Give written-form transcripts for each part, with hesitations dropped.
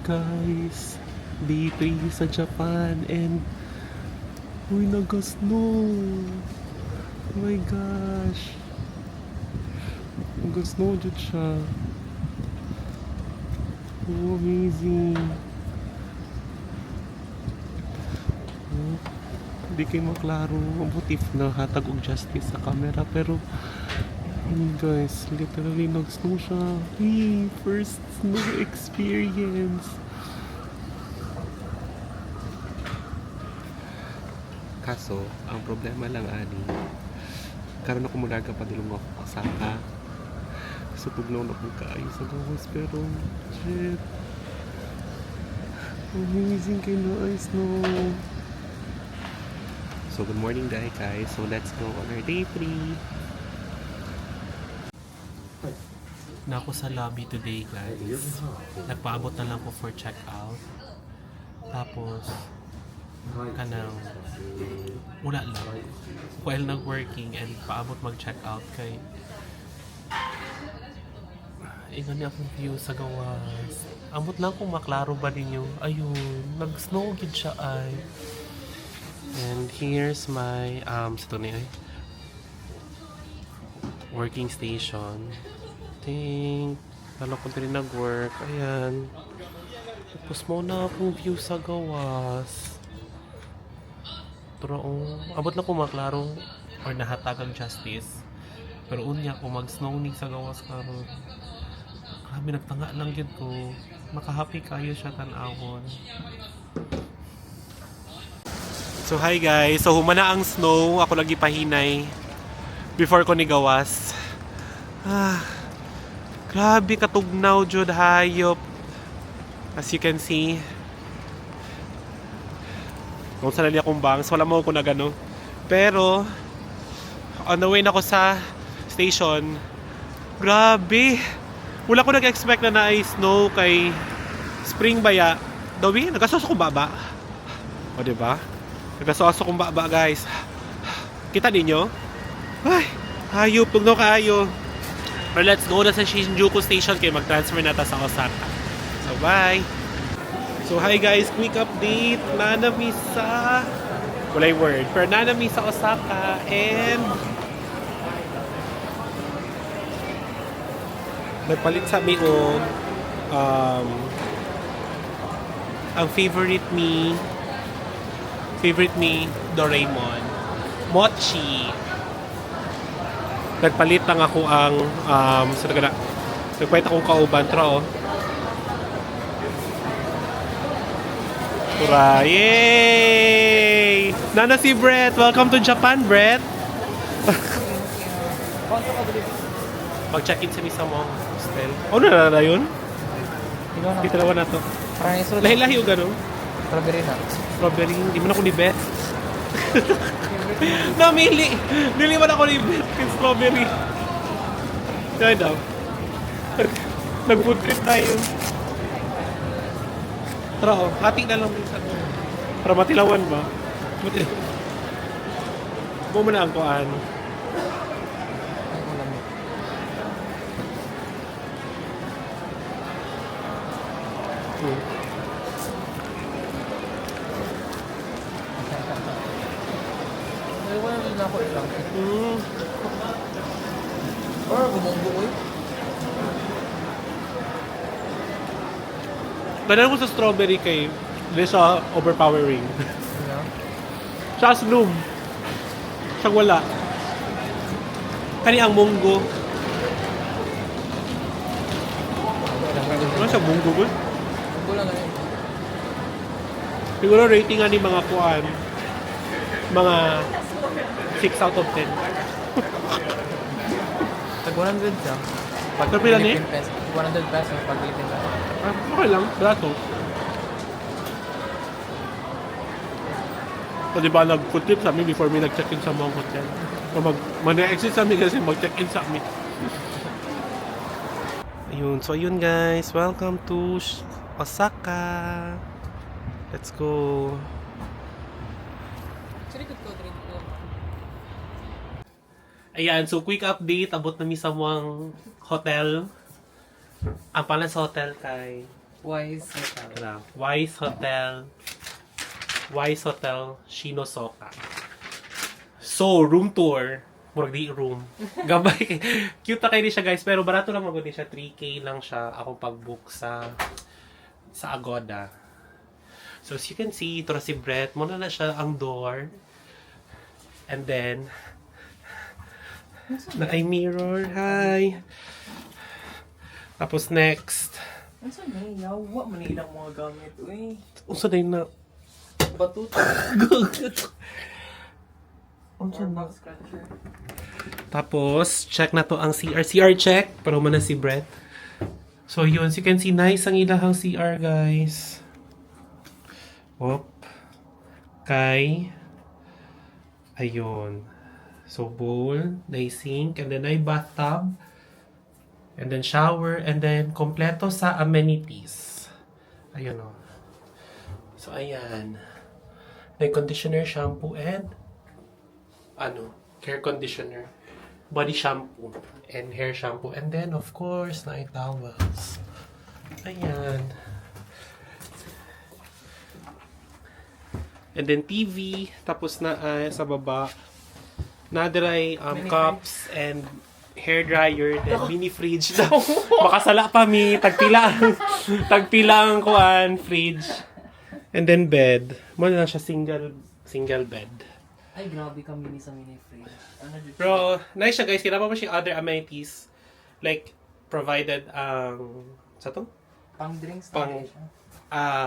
guys, day 3 sa Japan and uy, nag-snow. Oh my gosh, nag-snow dyan siya. Oh, amazing. Oh, hindi kayo maklaro. Mabuti na hatag og justice sa camera pero guys, literally nag-snow siya. Hey, first snow experience. Kaso, ang problema lang ani, karon ako muna padulong ako Osaka. So tugnaw na kong kaayo sa gawas pero shit. Amazing kayo na ice snow. So good morning guys. So let's go on our day 3. Na ako sa lobby today guys. Nagpaabot na lang ko for check-out. Tapos kanang wala lang while nag-working and paabot mag-check-out kay ingan niya akong view sa gawas. Amot lang kung maklaro ba ninyo. Ayun, nag-snow gid siya ay. And here's my sa to working station. Think lalo ko rin nag-work. Ayan. Tapos mo na akong view sa gawas. Pero abot na ko maklaro or nahatag ang justice. Pero unya ko mag-snow ni sa gawas karon. Grabe nagtanga lang yun ko. Makahappy kayo siya tanawon. So hi guys. So humana ang snow. Ako lagi pahinay before ko ni gawas. Grabe katugnaw jud hayop. As you can see. Kung saan nali akong bangs, wala mo ako na gano. Pero, on the way na ako sa station, grabe! Wala ko nag-expect na na-snow kay spring baya. Dawi, nagkasos akong baba. O diba? Nagkasos akong baba guys. Kita ninyo? Ay, hayop, tugnaw kaayo. But let's go na sa Shinjuku Station kaya mag-transfer na ta sa Osaka. So, bye! So, hi guys! Quick update! Nanami sa... Walay word. Pero nanami sa Osaka and... nagpalit sa mi o... ang favorite me... Doraemon. Mochi! Nagpalit lang ako ang... nagpalit akong kauban. Pero, Tura! Yay! Nana si Brett! Welcome to Japan, Brett! Mag-check-in sa misa mo, hostel. Oh, na yun? Kita naman na to. Lahi-lahi o gano'n? Strawberry na. Strawberry. Hindi mo na ako ni Beth. Namili! Dili man ako ni Beth yung strawberry. Kaya daw. Nag-food trip tayo. Tara o, hati na lang minsan. Para matilawan ba? Buo mo na ang kuhaan. Ay, wala rin ako ilang. Or gumunggo ko eh. Ganun ko sa strawberry kay hindi siya overpowering. Siya snoom. Siya wala. Kani ang munggo. Ano siya munggo ba? Munggo lang ngayon. Siguro rating nga ni mga kuan. Mga 6 out of 10. Tag 100 siya. Pag Pero pila ni? 100 pesos pag Philippine peso. Okay lang, brato. So diba nag-food trip sa amin before me nag-check-in sa mga hotel. O mag-exit sa amin kasi mag-check-in sa amin. Ayun, so ayun guys, welcome to Osaka. Let's go. Ayan, so quick update. Abot na mi sa mga hotel. Ang pala sa hotel kay Wise Hotel. Wise Hotel Shinosoka. So, room tour. Murag di room. Gabay. Cute na kayo din siya guys. Pero barato lang mag siya. 3K lang siya. Ako pag-book sa Agoda. So, as you can see, ito na si Brett. Muna na siya ang door. And then, na ay mirror. Hi! Tapos next. Ano sa niya? Wa man ilang mga gamit. Uy. Unsa na yun na? Batuta. Unsa na? Box scratcher. Tapos, check na to ang CR. CR check. Pero man na si Brett. So, yun. So, you can see, nice ang ilahang CR, guys. Op. Kay. Ayun. So, bowl. May sink. And then, may bathtub. And then, shower. And then, kompleto sa amenities. Ayun, o. So, ayan. May conditioner, shampoo, and hair conditioner. Body shampoo. And hair shampoo. And then, of course, na towels. Ayan. And then, TV. Tapos na sa baba. Nadiray cups and hair dryer. Then, mini fridge. Makasala pa mi. Tagpila ang kuan. Fridge. And then, bed. Muna lang siya single bed. Ay, grabe ka mini sa mini fridge. Ano dito? Bro, nice siya guys. Kinapa pa siya other amenities. Like, provided sa to? Pang drinks Pang- na siya.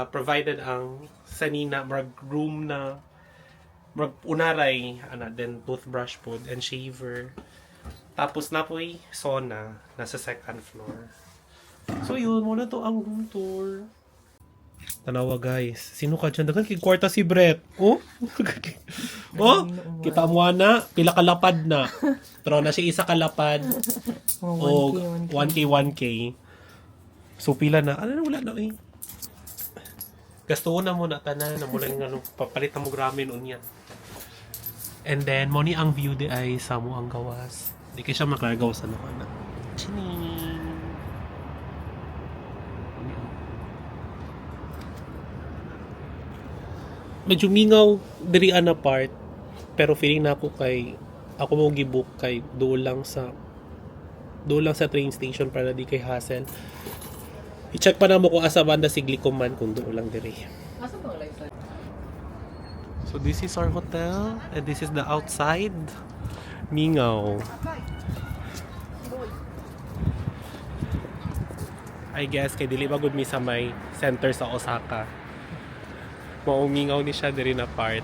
Provided ang sanina, marag room na marag unaray, then toothbrush food and shaver. Tapos na po sauna, nasa second floor. So yun, muna to ang room tour. Tanawa guys, sino ka dyan? Dagan kwarta si Brett. Oh? Oh? Kita mo na, pila kalapad na. Pero na siya isa kalapad. O 1K. So pila na. Ano na wala na eh. Gasto na mo na tanan na mula yung papalit na mo gramin yan. And then, mo ni ang view di ay sa mo ang gawas. Di kayo siya maklagaw sa naman na. Chining! Medyo mingaw diri na part. Pero feeling na ako ako mo gibook kay doon lang sa train station para di kay hassle. I-check pa na mo kung asa banda si Glicoman kung doon lang diri. Asa pang lifestyle? So this is our hotel and this is the outside. Mingaw. I guess kay dili ba gud mi sa may center sa Osaka. Maumingaw ni siya diri na part.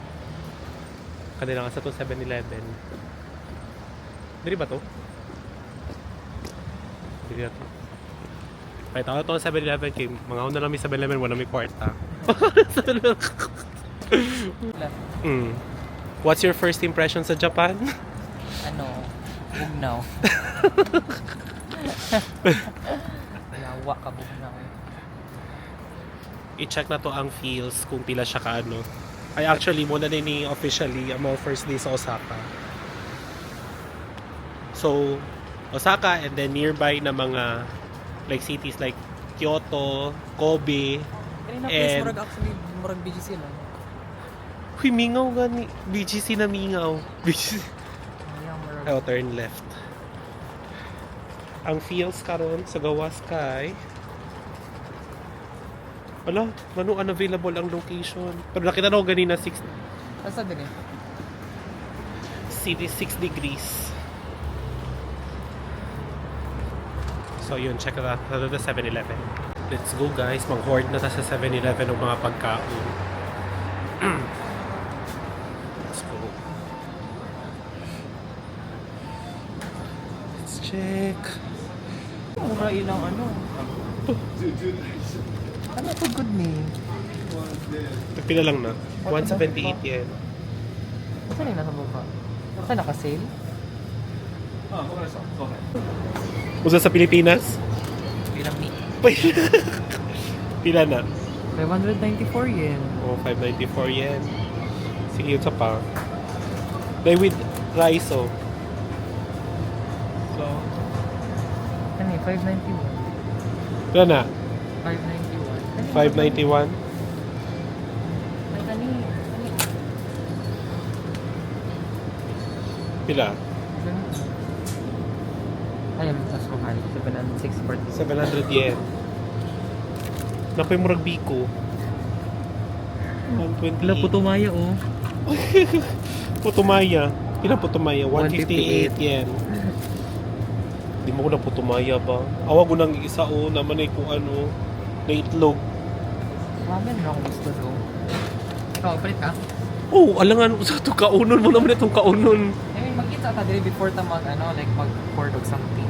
Kanila nga sa to 7-Eleven. Diri ba to? Diri na to. Kahit ako itong 7-Eleven, kay mga una lang may 7-Eleven, wala may kwarta. What's your first impression sa Japan? Bugnaw. Yawa ka, bugnaw. I-check na to ang feels kung pila siya kaano. Ay actually, muna na ni officially ang mga first day sa Osaka. So, Osaka and then nearby na mga like cities like Kyoto, Kobe, Kanina and place murag BGC lang. huy, mingaw gani. BGC na mingaw. BGC. Ayan, murag. Oh, turn left. Ang feels karon sa gawas kay wala, manu unavailable ang location. Pero nakita na ko ganina 6 Asa din eh? city 6 degrees. So yun, check that out. The 7-Eleven. Let's go guys, mag-hoard na ta sa 7-Eleven ng mga pagkaon. Let's go. Let's check. Mura ilang Ano to good ni? Pila lang na. 178 yen. Asa na nasa baba? Asa naka-sale? Usa sa Pilipinas? Ilang ni? Pila na? 594 yen. Oh, 594 yen. Sige, yun sa pa. They with rice, oh. So, Ano eh, 591. pila na? 591. 591. Ay, kani. Pila? Ay, ang sasuhan. 640. 700 yen. Nakoy murag biko. 128. Wala po tumaya, oh. Putumaya. Pila putumaya? 158 158 yen. Di mo ko na putumaya ba? Awa ko nang isa o naman ay kung ano na itlog. Ramen na akong gusto do. Ikaw, palit ka? Oh, alangan sa to kaunon mo naman itong kaunon. I mean, magkita ta dili before ta mag, ano, like mag-record or something.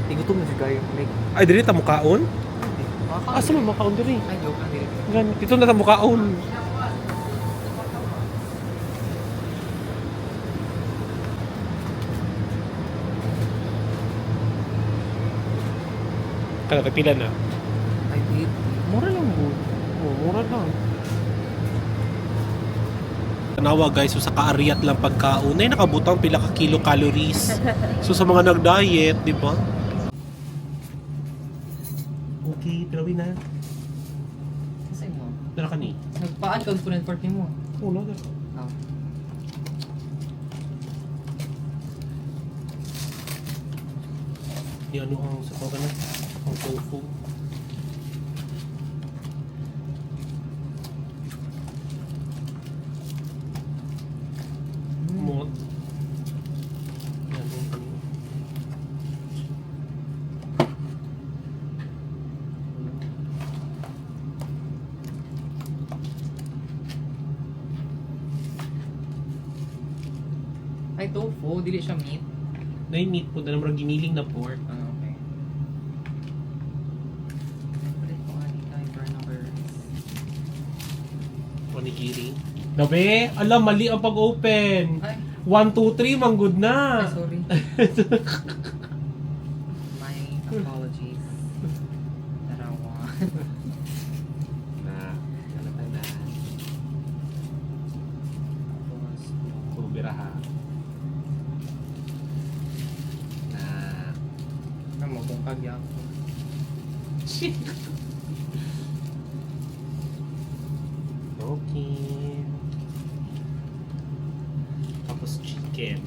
Tigutom mo siya kayo. Like, Ay, dili ta mukaon? hindi. Asa man mukaon diri? Ay, joke lang dili. Gan, dito na ta mukaon. Kaya pila na. Ay, dili. Mura lang po. Oh, mura lang. Tanawa guys, so sa kaariat lang pagkaon ay nakabutang pila ka kilocalories. So sa mga nag-diet, di ba? Okay, trawin na. Kasi mo. Dala ka ni. Nagpaan ka ng 40 mo. Oh, no, Oh. Di ano ang sa pagka na? Ang tofu. Mo. Yan ang kanina. Ay, tofu. Dili siya meat. Na-meat po na naman giniling na pork. Ah, okay. Palit ko nga ni tayo for number. Onigiri. Gabi, alam, mali ang pag-open. Ay, 1, 2, 3, manggod ay, na. sorry. My apologies. Tarawa. Na, ano ka na. Tapos, Kubira ha. Na. ano mo, kung kagya ko. Okay. Tapos chicken.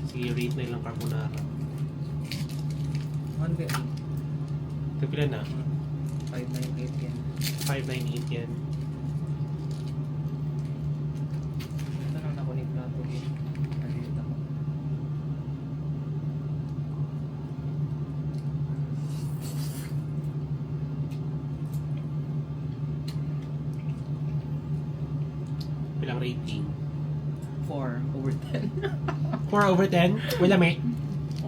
Sige, rate na ilang carbonara. One bit. Ito pila na? 598 yan. 598 yan. Ito nang nakunik na ito. Nalilit ako. Pilang rating? 4/10. 4 over 10? Wala may.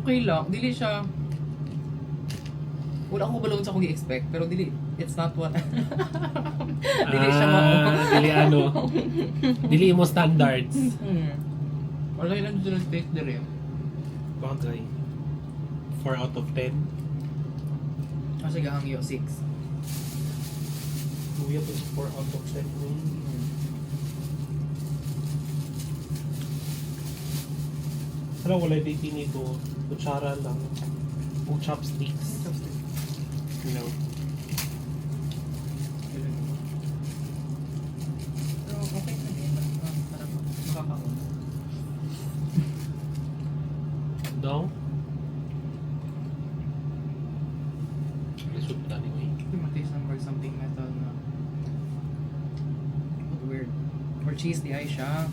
Okay lang. Dili siya... Wala akong balon sa akong i-expect. Pero dili... It's not what... Dili siya Dili ano. Dili mo standards. Wala yun lang dito taste dili. Bagay. 4 out of 10. Kasi gahangyo 6. Kuya po 4 out of 10. Pero wala dating nito. Kutsara lang. O chopsticks. You know. Pero okay na din. Parang makakaon. Daw? Lisod ka anyway. Mataste number something metal na. Weird. Or cheese di ay siya.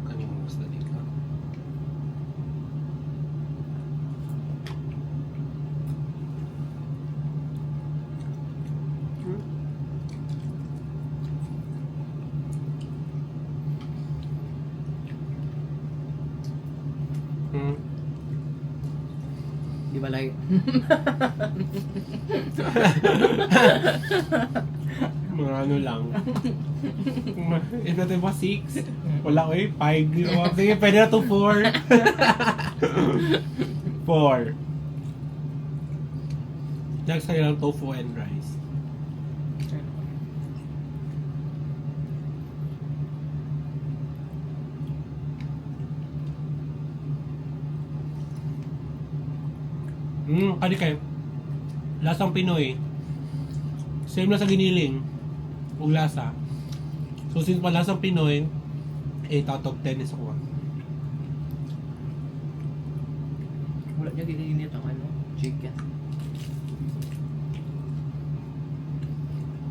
Kanin mo basta di ka. Hmm. Di ba like? Mga ano lang. Ito natin ba 6? Wala ko eh. 5. Sige, pwede na to 4. 4. Next tayo lang tofu and rice. Kali kayo. Lasang Pinoy. Same na sa giniling. Ug lasa. So since pa lasang Pinoy, 8 out of 10 is ako. Wala niya gininit ang ano, chicken.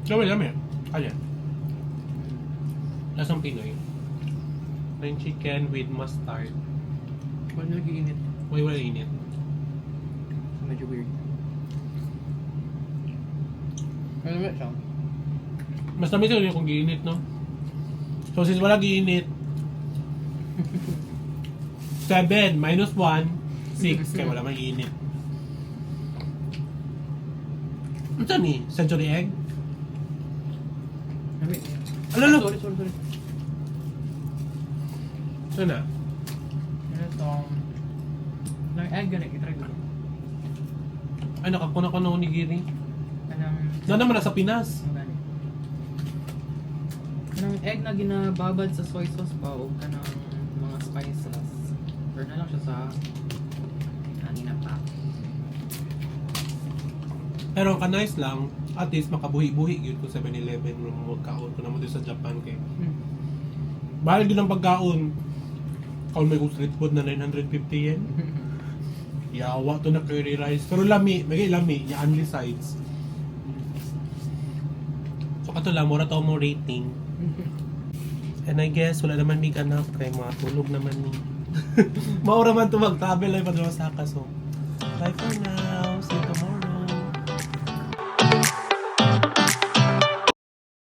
Gawin namin. Kaya. Lasang Pinoy. Plain chicken with mustard. Wala niya gininit. Wala init. Medyo weird. Ano ba siya? Mas namin sila kung giinit, no? So since wala giinit, 7 minus 1, 6. Kaya wala may init. Ano ito ni? Century egg? Sabi. Alala! Sorry. Ito na. Ano itong... Nang egg ganit, itry ko. Ay, nakakuna-kuna ni Giri. Kanang... Na naman nasa Pinas. Ang ganit. Kanang egg na ginababad sa soy sauce pa o kanang mga spices. Burn na lang siya sa... kanina pa. Pero ka-nice lang, at least makabuhi-buhi yun ko 7-Eleven nung magkaon ko naman doon sa Japan kay. Bahal din ang pagkaon. Kaon may kong street food na 950 yen. Yawa to na curry rice. Pero lami, may lami, yung only sides. So kato lang, mura to mo rating. And I guess, wala naman mig anak kay mga tulog naman ni. Maura man to mag-travel ay padala sa kaso. Bye for now.